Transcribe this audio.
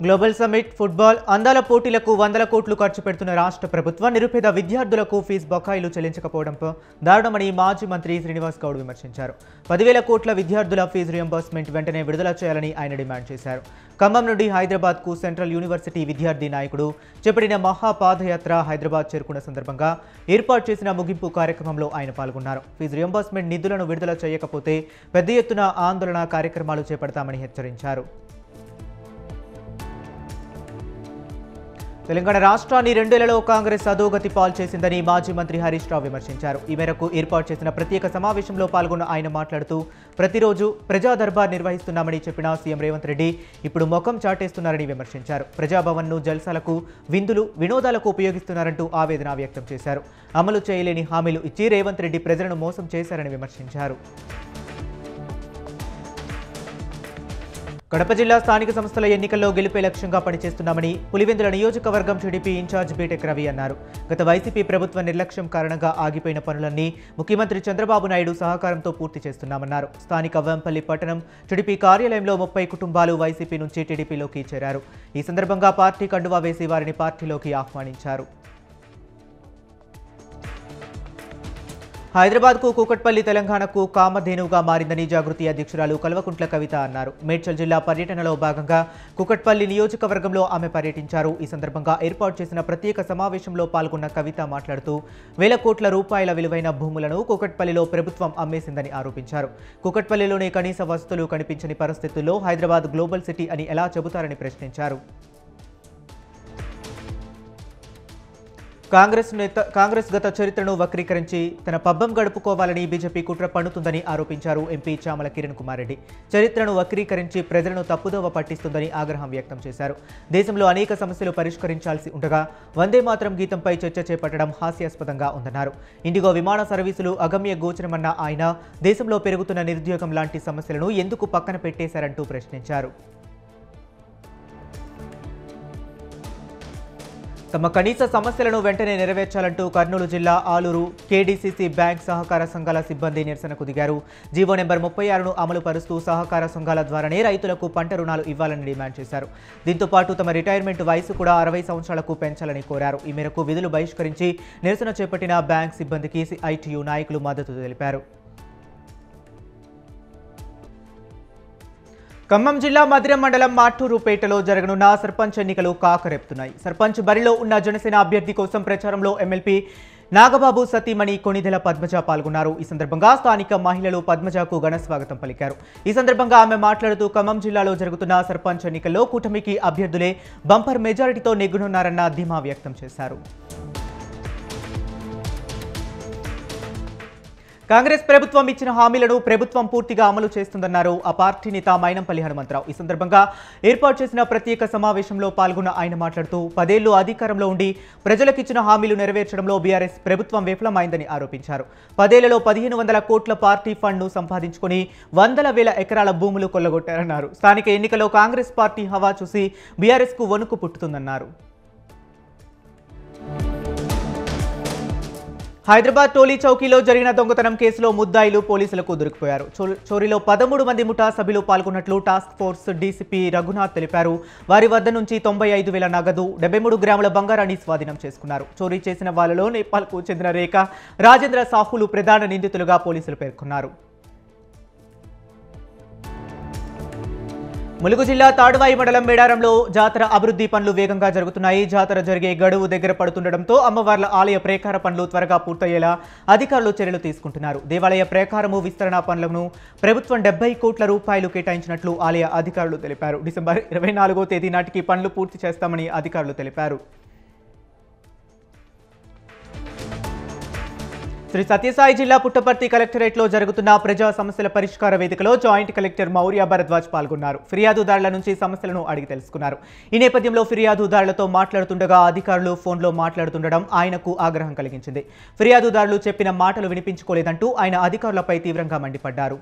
Global summit football అందాల పోటీలకు వందల కోట్లు ఖర్చు పెడుతున్న రాష్ట్ర ప్రభుత్వం నిరుపేద విద్యార్థులకు ఫీజు బకాయిలు చెల్లించకపోవడంపై దారుణమని మాజీ మంత్రి శ్రీనివాస్ గౌడ్ విమర్శించారు. 10,000 కోట్ల విద్యార్థుల ఫీజు రియంబర్స్మెంట్ వెంటనే విడుదల చేయాలని ఆయన డిమాండ్ చేశారు. ఖమ్మం నుండి హైదరాబాద్కు సెంట్రల్ యూనివర్సిటీ విద్యార్థి నాయకుడు చేపట్టిన మహాపాదయాత్ర హైదరాబాద్ చేరుకున్న సందర్భంగా ఏర్పాటు చేసిన ముగింపు కార్యక్రమంలో ఆయన పాల్గొన్నారు. ఫీజు రియంబర్స్మెంట్ నిధులను విడుదల చేయకపోతే పెద్ద ఎత్తున ఆందోళన కార్యక్రమాలు చేపడతామని హెచ్చరించారు. తెలంగాణ రాష్ట్రాన్ని 2 ఏళ్లలో కాంగ్రెస్ అధోగతి పాలు చేసిందని మాజీ మంత్రి హరీష్ రావు విమర్శించారు. ఈ మేరకు ఏర్పాటు చేసిన ప్రత్యేక సమావేశంలో పాల్గొన్న ఆయన మాట్లాడుతూ ప్రతిరోజు ప్రజా దర్బార్ నిర్వహిస్తున్నామని చెప్పిన సీఎం రేవంత్ రెడ్డి ఇప్పుడు ముఖం చాటేస్తున్నారని విమర్శించారు. ప్రజాభవన్ను జల్సాలకు, విందులు, వినోదాలకు ఉపయోగిస్తున్నారంటూ ఆవేదన వ్యక్తం చేశారు. అమలు చేయలేని హామీలు ఇచ్చి రేవంత్ రెడ్డి ప్రజలను మోసం చేశారని విమర్శించారు. కడప జిల్లా స్థానిక సంస్థల ఎన్నికల్లో గెలుపే లక్ష్యంగా పనిచేస్తున్నామని పులివెందుల నియోజకవర్గం టీడీపీ ఇన్ఛార్జ్ బీటెక్ రవి అన్నారు. గత వైసీపీ ప్రభుత్వ నిర్లక్ష్యం కారణంగా ఆగిపోయిన పనులన్నీ ముఖ్యమంత్రి చంద్రబాబు నాయుడు సహకారంతో పూర్తి చేస్తున్నామన్నారు. స్థానిక వంపల్లి పట్టణం టీడీపీ కార్యాలయంలో 30 కుటుంబాలు వైసీపీ నుంచి టీడీపీలోకి చేరారు. ఈ సందర్భంగా పార్టీ కండువా వేసి వారిని పార్టీలోకి ఆహ్వానించారు. హైదరాబాద్కు కూకట్పల్లి తెలంగాణకు కామధేనువుగా మారిందని జాగృతి అధ్యక్షురాలు కల్వకుంట్ల కవిత అన్నారు. మేడ్చల్ జిల్లా పర్యటనలో భాగంగా కూకట్పల్లి నియోజకవర్గంలో ఆమె పర్యటించారు. ఈ సందర్భంగా ఏర్పాటు చేసిన ప్రత్యేక సమావేశంలో పాల్గొన్న కవిత మాట్లాడుతూ వేల కోట్ల రూపాయల విలువైన భూములను కూకట్పల్లిలో ప్రభుత్వం అమ్మేసిందని ఆరోపించారు. కూకట్పల్లిలోనే కనీస వసతులు కనిపించని పరిస్థితుల్లో హైదరాబాద్ గ్లోబల్ సిటీ అని ఎలా చెబుతారని ప్రశ్నించారు. కాంగ్రెస్ గత చరిత్రను వక్రీకరించి తన పబ్బం గడుపుకోవాలని బీజేపీ కుట్ర పన్నుతుందని ఆరోపించారు. ఎంపీ చామల కిరణ్ కుమార్ రెడ్డి చరిత్రను వక్రీకరించి ప్రజలను తప్పుదోవ పట్టిస్తుందని ఆగ్రహం వ్యక్తం చేశారు. దేశంలో అనేక సమస్యలు పరిష్కరించాల్సి ఉండగా వందే మాతరం గీతంపై చర్చ చేపట్టడం హాస్యాస్పదంగా ఉందన్నారు. ఇండిగో విమాన సర్వీసులు అగమ్య గోచరమన్న ఆయన దేశంలో పెరుగుతున్న నిరుద్యోగం లాంటి సమస్యలను ఎందుకు పక్కన పెట్టేశారంటూ ప్రశ్నించారు. తమ కనీస సమస్యలను వెంటనే నెరవేర్చాలంటూ కర్నూలు జిల్లా ఆలూరు కేడీసీసీ బ్యాంక్ సహకార సంఘాల సిబ్బంది నిరసనకు దిగారు. జీవో నెంబర్ 36ను అమలు పరుస్తూ సహకార సంఘాల ద్వారానే రైతులకు పంట రుణాలు ఇవ్వాలని డిమాండ్ చేశారు. దీంతో పాటు తమ రిటైర్మెంట్ వయసు కూడా 60 సంవత్సరాలకు పెంచాలని కోరారు. ఈ మేరకు విధులు బహిష్కరించి నిరసన చేపట్టిన బ్యాంక్ సిబ్బందికి ఐటీయూ నాయకులు మద్దతు తెలిపారు. ఖమ్మం జిల్లా మధిరం మండలం మాట్టూరుపేటలో జరగనున్న సర్పంచ్ ఎన్నికలు కాకరేపుతున్నాయి. సర్పంచ్ బరిలో ఉన్న జనసేన అభ్యర్థి కోసం ప్రచారంలో ఎమ్మెల్పీ నాగబాబు సతీమణి కొణిదెల పద్మజ పాల్గొన్నారు. ఈ సందర్భంగా స్థానిక మహిళలు పద్మజకు ఘన స్వాగతం పలికారు. ఈ సందర్భంగా ఆమె మాట్లాడుతూ ఖమ్మం జిల్లాలో జరుగుతున్న సర్పంచ్ ఎన్నికల్లో కూటమికి అభ్యర్థులే బంపర్ మెజారిటీతో నెగ్గునున్నారన్న ధీమా వ్యక్తం చేశారు. కాంగ్రెస్ ప్రభుత్వం ఇచ్చిన హామీలను ప్రభుత్వం పూర్తిగా అమలు చేస్తుందన్నారు ఆ పార్టీ నేత మైనంపల్లి హనుమంతరావు. ఈ సందర్భంగా ఏర్పాటు చేసిన ప్రత్యేక సమావేశంలో పాల్గొన్న ఆయన మాట్లాడుతూ 10 ఏళ్లు అధికారంలో ఉండి ప్రజలకిచ్చిన హామీలు నెరవేర్చడంలో బీఆర్ఎస్ ప్రభుత్వం విఫలమైందని ఆరోపించారు. 10 ఏళ్లలో 1500 కోట్ల పార్టీ ఫండ్ను సంపాదించుకుని వందల వేల ఎకరాల భూములు కొల్లగొట్టారన్నారు. స్థానిక ఎన్నికల్లో కాంగ్రెస్ పార్టీ హవా చూసి బీఆర్ఎస్కు వణుకు పుట్టుతుందన్నారు. హైదరాబాద్ టోలీ చౌకీలో జరిగిన దొంగతనం కేసులో ముద్దాయిలు పోలీసులకు దొరికిపోయారు. చోరీలో 13 మంది ముఠా సభ్యులు పాల్గొన్నట్లు టాస్క్ ఫోర్స్ డీసీపీ రఘునాథ్ తెలిపారు. వారి వద్ద నుంచి 95,000 నగదు, 73 గ్రాముల బంగారాన్ని స్వాధీనం చేసుకున్నారు. చోరీ చేసిన వాళ్లలో నేపాల్కు చెందిన రేఖ, రాజేంద్ర సాహులు ప్రధాన నిందితులుగా పోలీసులు పేర్కొన్నారు. ములుగు జిల్లా తాడువాయి మండలం మేడారంలో జాతర అభివృద్ధి పనులు వేగంగా జరుగుతున్నాయి. జాతర జరిగే గడువు దగ్గర పడుతుండటంతో అమ్మవార్ల ఆలయ ప్రేకార పనులు త్వరగా పూర్తయ్యేలా అధికారులు చర్యలు తీసుకుంటున్నారు. దేవాలయ ప్రేకారము విస్తరణ పనులను ప్రభుత్వం 70 కోట్ల రూపాయలు కేటాయించినట్లు ఆలయ అధికారులు తెలిపారు. డిసెంబర్ 24వ తేదీ నాటికి పనులు పూర్తి చేస్తామని అధికారులు తెలిపారు. శ్రీ సత్యసాయి జిల్లా పుట్టపర్తి కలెక్టరేట్లో జరుగుతున్న ప్రజా సమస్యల పరిష్కార వేదికలో జాయింట్ కలెక్టర్ మౌర్య భరద్వాజ్ పాల్గొన్నారు. ఫిర్యాదుదారుల నుంచి సమస్యలను అడిగి తెలుసుకున్నారు. ఈ నేపథ్యంలో ఫిర్యాదుదారులతో మాట్లాడుతుండగా అధికారులు ఫోన్లో మాట్లాడుతుండడం ఆయనకు ఆగ్రహం కలిగించింది. ఫిర్యాదుదారులు చెప్పిన మాటలు వినిపించుకోలేదంటూ ఆయన అధికారులపై తీవ్రంగా మండిపడ్డారు.